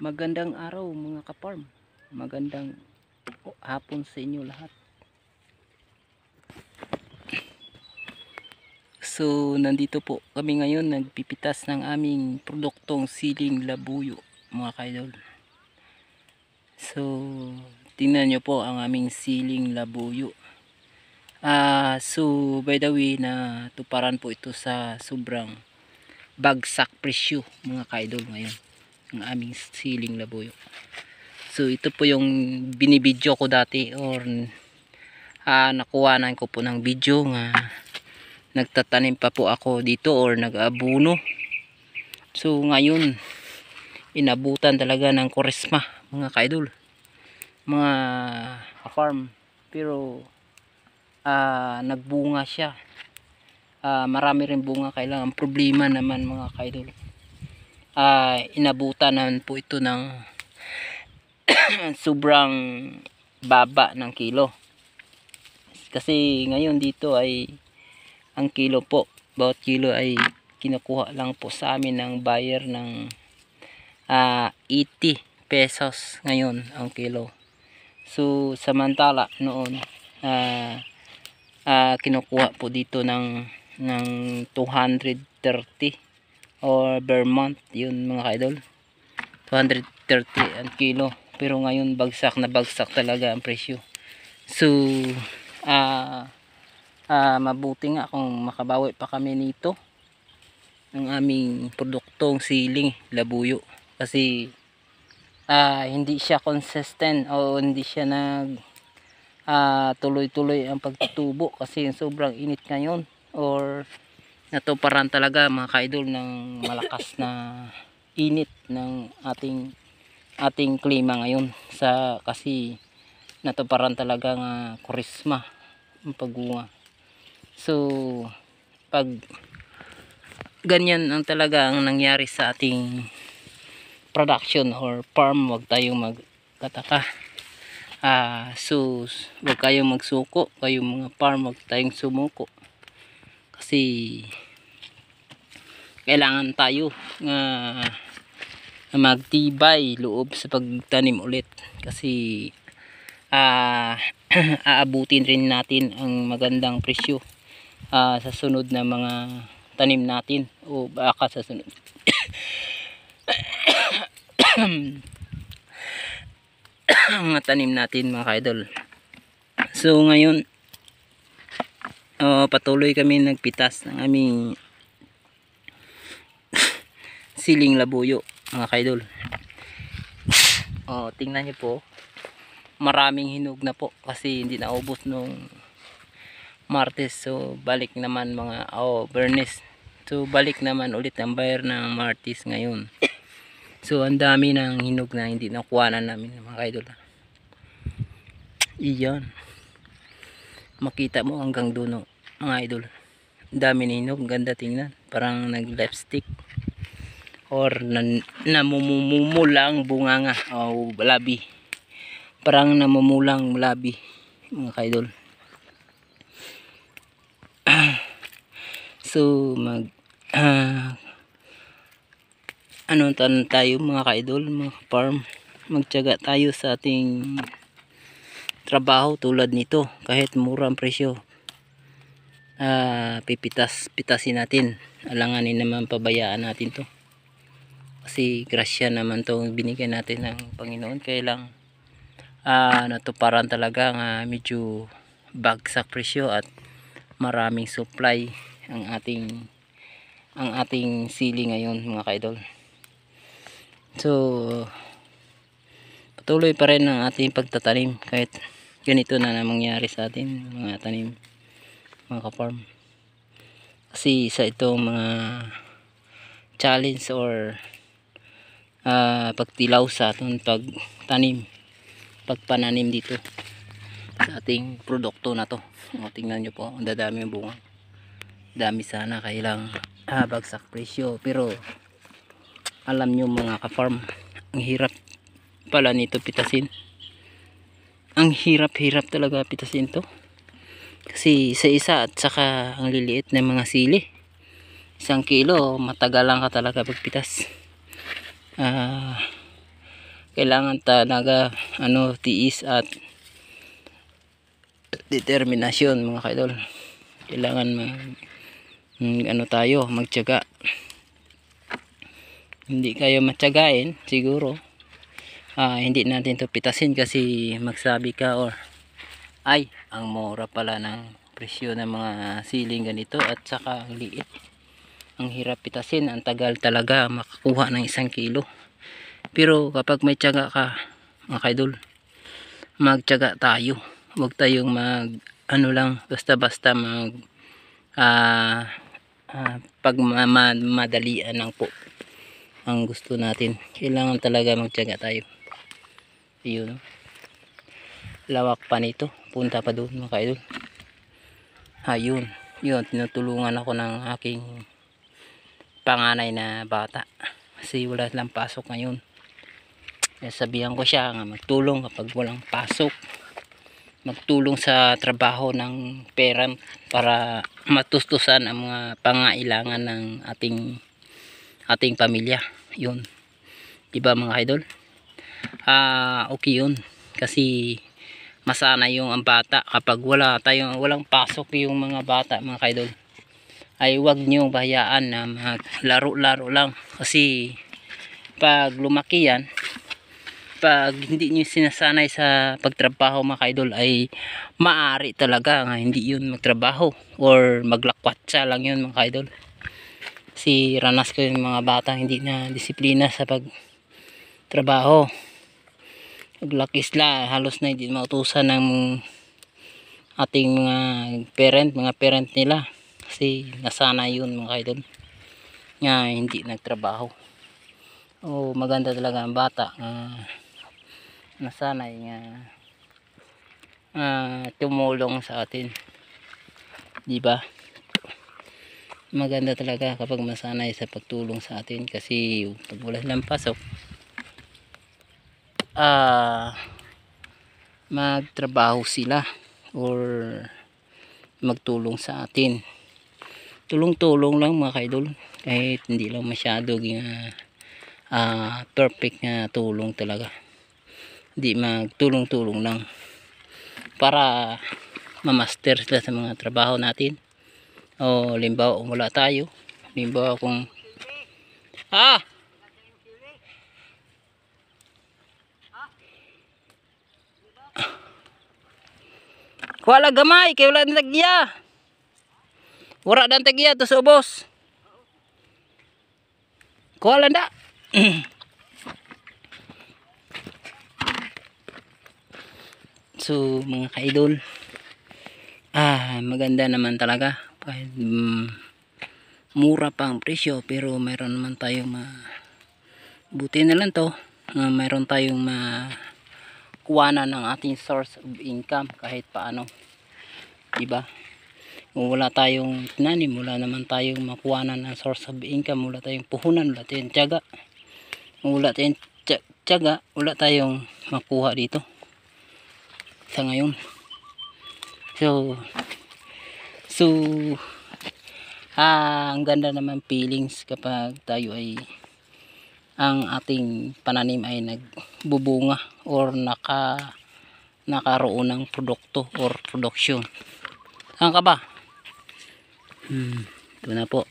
Magandang araw mga ka-farm. Magandang hapon sa inyo lahat. So, nandito po kami ngayon nagpipitas ng aming produktong siling labuyo mga kaidol. So, tingnan nyo po ang aming siling labuyo. So, by the way, na tuparan po ito sa sobrang bagsak presyo mga kaidol ngayon. Ang aming siling labuyo. So ito po yung binibidyo ko dati or nakuhanan ko po ng video nga nagtatanim pa po ako dito or nag-abuno. So ngayon inabutan talaga ng Kuresma mga kaidol, mga farm, pero nagbunga siya. Marami rin bunga, kailangan problema naman mga kaidol. Inabutan naman po ito ng sobrang baba ng kilo, kasi ngayon dito ay ang kilo po, bawat kilo ay kinukuha lang po sa amin ng buyer ng 80 pesos ngayon ang kilo. So samantala noon kinukuha po dito ng 230 or per month yun mga kaidol, 230 ang kilo. Pero ngayon bagsak na bagsak talaga ang presyo. So mabuti nga kung makabawi pa kami nito ng aming produktong siling labuyo, kasi hindi siya consistent o hindi siya nag tuloy-tuloy ang pagtutubo kasi sobrang init ngayon, or natuparan talaga mga kaidol ng malakas na init ng ating klima ngayon, kasi natuparan talaga nga Kuresma ang pagbunga. So pag ganyan ang talaga ang nangyari sa ating production or farm, wag tayong magtataka. So wag kayong magsuko, kayong mga farm, wag tayong sumuko, kasi kailangan tayo magtibay loob sa pagtanim ulit, kasi aabutin rin natin ang magandang presyo sa sunod na mga tanim natin, o baka sa sunod mga tanim natin mga kaidol. So ngayon patuloy kami nagpitas ng aming siling labuyo mga kaidol. Tingnan niyo po, maraming hinog na po kasi hindi naubos nung Martes. So balik naman mga Bernes, so balik naman ulit ang buyer ng Martes ngayon. So ang dami ng hinog na hindi nakuha namin mga kaidol. Iyan, makita mo hanggang duno mga idol, dami ng hinog, ganda tingnan, parang nag lipstick or namumumulang bunganga o labi, parang namumulang labi mga kaidol. So tayo mga kaidol, mga farm, magtiyaga tayo sa ating trabaho tulad nito. Kahit mura ang presyo, pitasin natin, alanganin naman, pabayaan natin to, kasi grasya naman to binigyan natin ng Panginoon. Kaya lang natuparan talaga nga medyo bagsak presyo at maraming supply ang ating sili ngayon mga kaidol. So patuloy pa rin ang ating pagtatanim kahit ganito na mangyari sa atin mga tanim mga ka-farm, kasi sa itong mga challenge or pagtilaw sa atong pagtanim, pagpananim dito sa ating produkto na to. Tingnan nyo po, ang dadami yung bunga, dami sana, kailang bagsak presyo. Pero alam nyo mga ka-farm, ang hirap pala nito pitasin, ang hirap talaga pitasin to, kasi sa isa at saka ang liliit na mga sili, 1 kilo matagal lang ka talaga pagpitas. kailangan talaga tiis at determinasyon mga kaidol. Kailangan tayo magtiyaga. Hindi kayo matiyagain siguro hindi natin to pitasin kasi magsabi ka or ay ang mura pala ng presyo ng mga siling ganito at saka ang liit, ang hirap pitasin, ang tagal talaga makakuha ng 1 kilo. Pero kapag may tiyaga ka mga kaidol, magtiyaga tayo. Huwag tayong lang basta-basta pagmamadalian lang po ang gusto natin. Kailangan talaga magtiyaga tayo. Ayun, lawak pa nito, punta pa doon mga kaidol. Ayun, tinutulungan ako ng aking panganay na bata kasi wala lang pasok ngayon. Sabihan ko siya nga magtulong kapag walang pasok, magtulong sa trabaho ng parent para matustusan ang mga pangailangan ng ating pamilya. Yun, diba mga idol? Okay yun kasi masana yung ang bata kapag walang pasok yung mga bata mga idol, ay wag nyo bahayaan na maglaro-laro lang kasi pag lumaki yan, pag hindi nyo sinasanay sa pagtrabaho mga idol, ay maaari talaga nga hindi yun magtrabaho or maglakwatsa lang yun mga idol. Si ranas ko yung mga bata hindi na disiplina sa pagtrabaho, paglaki sila halos na hindi mautusan ng ating mga parent nila kasi nasana yun mga idol nga hindi nagtrabaho. Maganda talaga ang bata nasanay nga tumulong sa atin, di ba? Maganda talaga kapag masanay sa pagtulong sa atin kasi pag wala lang pasok magtrabaho sila or magtulong sa atin. Tulong-tulong lang mga kaidol, kahit hindi lang masyado perfect na tulong talaga. Hindi, magtulong-tulong lang para mamaster sila sa mga trabaho natin. Limbawa wala tayo, limbawa kung wala gamay kay wala nang tagya, wala nang tagya to sa ubos, wala na. So mga kaidol, maganda naman talaga kahit mura pa ang presyo, pero mayroon naman tayong buti na lang to, mayroon tayong kuwanan ng ating source of income kahit paano, diba? Kung wala tayong tinanim, wala naman tayong makuwanan ng source of income, wala tayong puhunan, wala tayong tiyaga, wala tayong tiyaga, wala tayong makuha dito sa ngayon. So ang ganda naman feelings kapag tayo ay ang ating pananim ay nagbubunga or nakaroon ng produkto or production. Saan ka ba? Ito na po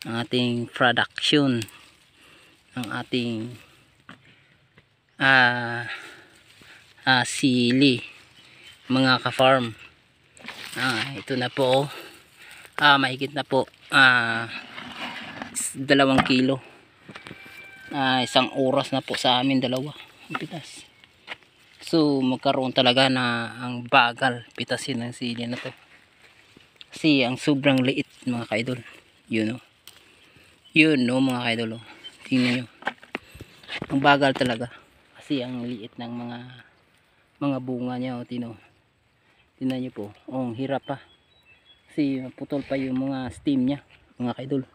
ang ating production ng ating sili mga ka-farm. Ito na po mahigit na po 2 kilo, 1 oras na po sa amin, 2 pitas. So magkaroon talaga na ang bagal pitasin ng sili na to kasi ang sobrang liit mga kaidol. Yun mga kaidol, tingnan nyo, ang bagal talaga kasi ang liit ng mga bunga niya. Tingnan nyo po, ang hirap pa kasi maputol pa yung mga stem niya mga kaidol.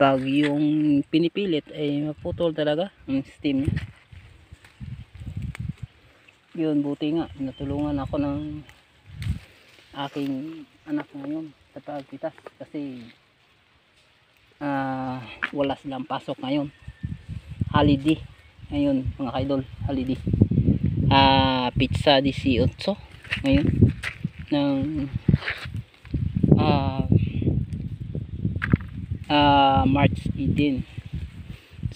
Pag yung pinipilit ay maputol talaga ang stem niya. Yun, buti nga natulungan ako ng aking anak ngayon sa pagpitas kasi wala silang pasok ngayon, holiday. ngayon mga kaidol, holiday. Pizza 18 ngayon ng March 18.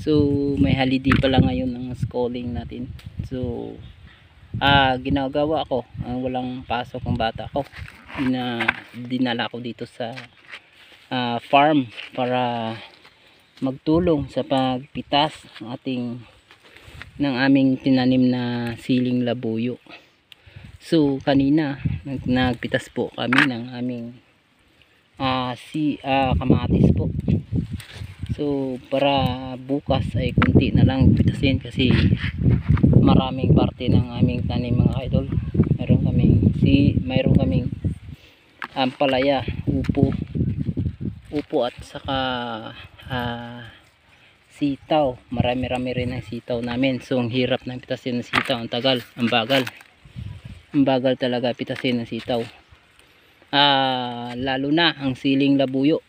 So may holiday pala ngayon ng schooling natin. So ginagawa ko walang pasok ang bata ko, dinala ko dito sa farm para magtulong sa pagpitas ng aming tinanim na siling labuyo. So kanina nagpitas po kami ng aming kamatis po. So para bukas ay kunti na lang pitasin kasi maraming parte ng aming tanim mga idol. Mayroon kaming ampalaya, upo at saka sitaw. Marami-rami rin ang sitaw namin. So ang hirap ng pitasin ng sitaw, ang tagal, ang bagal talaga pitasin ng sitaw. Lalo na ang siling labuyo,